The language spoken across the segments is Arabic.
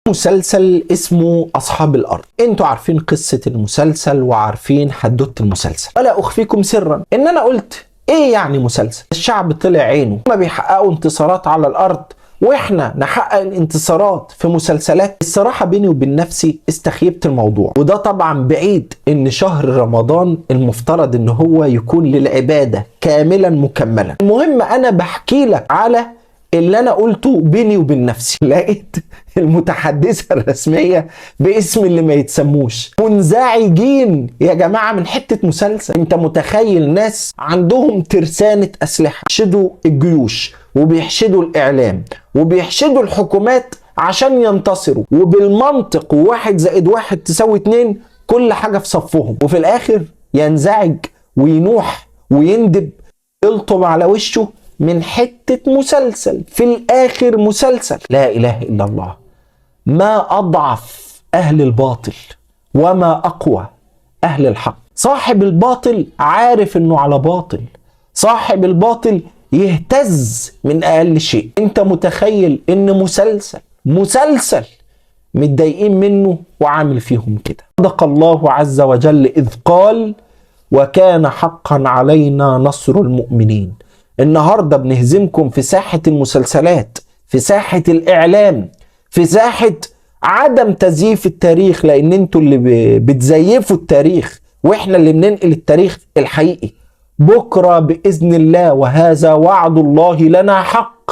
مسلسل اسمه أصحاب الأرض. انتوا عارفين قصة المسلسل وعارفين حدوتة المسلسل، ولا أخفيكم سرا إن أنا قلت إيه يعني مسلسل؟ الشعب طلع عينه، هما بيحققوا انتصارات على الأرض وإحنا نحقق الانتصارات في مسلسلات. الصراحة بيني وبين نفسي استخيبت الموضوع، وده طبعا بعيد إن شهر رمضان المفترض إن هو يكون للعبادة كاملا مكملا. المهم أنا بحكي لك على اللي انا قلته بيني وبين نفسي. لقيت المتحدثة الرسمية باسم اللي ما يتسموش منزعجين يا جماعة من حتة مسلسل. انت متخيل ناس عندهم ترسانة اسلحة بيحشدوا الجيوش وبيحشدوا الاعلام وبيحشدوا الحكومات عشان ينتصروا، وبالمنطق 1+1=2 كل حاجة في صفهم، وفي الاخر ينزعج وينوح ويندب يلطم على وشه من حتة مسلسل. في الآخر مسلسل. لا إله إلا الله. ما أضعف أهل الباطل وما أقوى أهل الحق. صاحب الباطل عارف إنه على باطل، صاحب الباطل يهتز من أقل شيء. أنت متخيل إن مسلسل متضايقين منه وعامل فيهم كده. صدق الله عز وجل إذ قال وكان حقا علينا نصر المؤمنين. النهاردة بنهزمكم في ساحة المسلسلات، في ساحة الإعلام، في ساحة عدم تزييف التاريخ، لأن انتوا اللي بتزيفوا التاريخ وإحنا اللي بننقل التاريخ الحقيقي. بكرة بإذن الله، وهذا وعد الله لنا حق،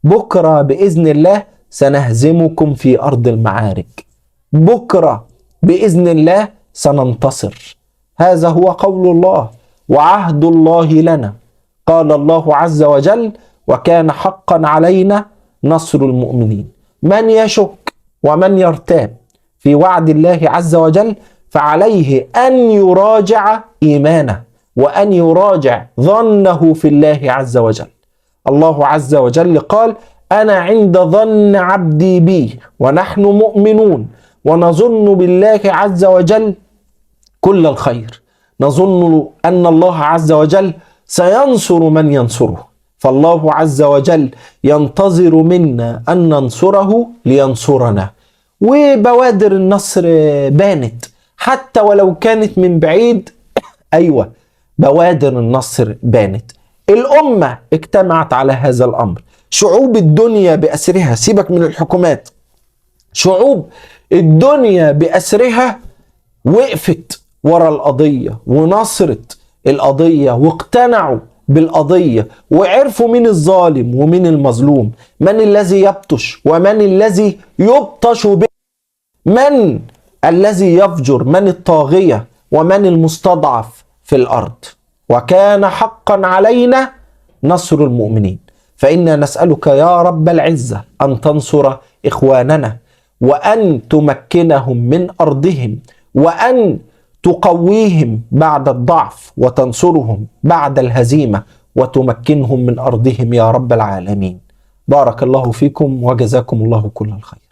بكرة بإذن الله سنهزمكم في أرض المعارك. بكرة بإذن الله سننتصر. هذا هو قول الله وعهد الله لنا. قال الله عز وجل وكان حقا علينا نصر المؤمنين. من يشك ومن يرتاب في وعد الله عز وجل فعليه أن يراجع إيمانه وأن يراجع ظنه في الله عز وجل. الله عز وجل قال أنا عند ظن عبدي بي ونحن مؤمنون ونظن بالله عز وجل كل الخير. نظن أن الله عز وجل سينصر من ينصره، فالله عز وجل ينتظر منا أن ننصره لينصرنا. وبوادر النصر بانت حتى ولو كانت من بعيد. أيوة، بوادر النصر بانت. الأمة اجتمعت على هذا الأمر. شعوب الدنيا بأسرها، سيبك من الحكومات، شعوب الدنيا بأسرها وقفت ورا القضية ونصرت القضية واقتنعوا بالقضية وعرفوا مين الظالم ومين المظلوم، من الذي يبطش ومن الذي يبطش به، من الذي يفجر، من الطاغية ومن المستضعف في الأرض. وكان حقا علينا نصر المؤمنين. فإنا نسألك يا رب العزة أن تنصر إخواننا وأن تمكنهم من أرضهم وأن تقويهم بعد الضعف وتنصرهم بعد الهزيمة وتمكنهم من أرضهم يا رب العالمين. بارك الله فيكم وجزاكم الله كل الخير.